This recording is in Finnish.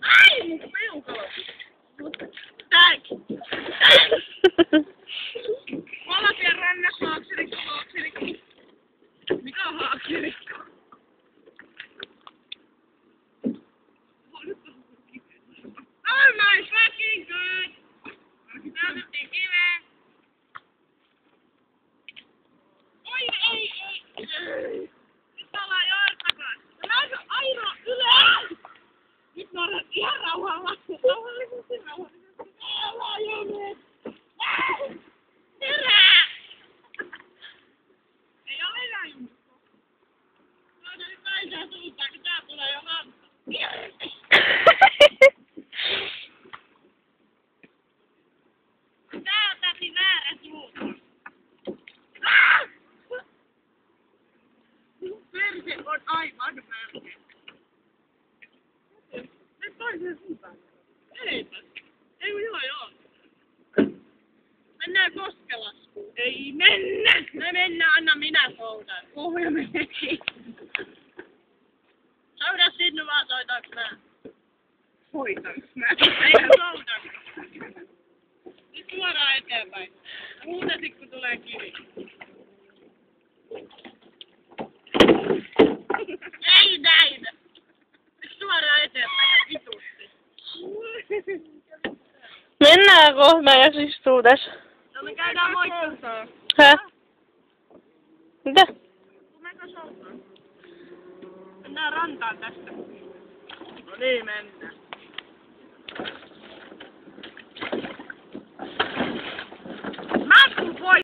Ai, mun peukalo! Tag! Valapien rannassa haaksirikko. Mikä on haaksirikko? Oh my fucking god! Näytettiin kiveen. Oi ei! Nyt ollaan Joortakaan. Näin on Airo ylös! Nyt mä oon ihan rauhallisesti. Ollaan jääneet. Herää! Ei ole enää jumukko. Mä oon nyt naiseen suuntaan, kun tää tulee jo lanta. Tää on täti väärä suuntaan. Perse on aivan väärä. Nyt toiseen suuntaan. Eipä. Ei kun joo. Mennään Koskelaskuun. Ei mennä! Me mennään, anna minä soudan. Puhuja menekin. Souda sinne vaan, soitaks mä? Soitaks mä? Eihän soudan. Nyt suoraan eteenpäin. Muuten kun tulee kivi. Ei näin! Nyt suoraan eteenpäin. Vitusti. Mennään kohta, mä en istuu tässä. No me käydään moikkaa. Hä? Mitä? Mennään soutaan. Mennään rantaan tästä. No niin, mennään.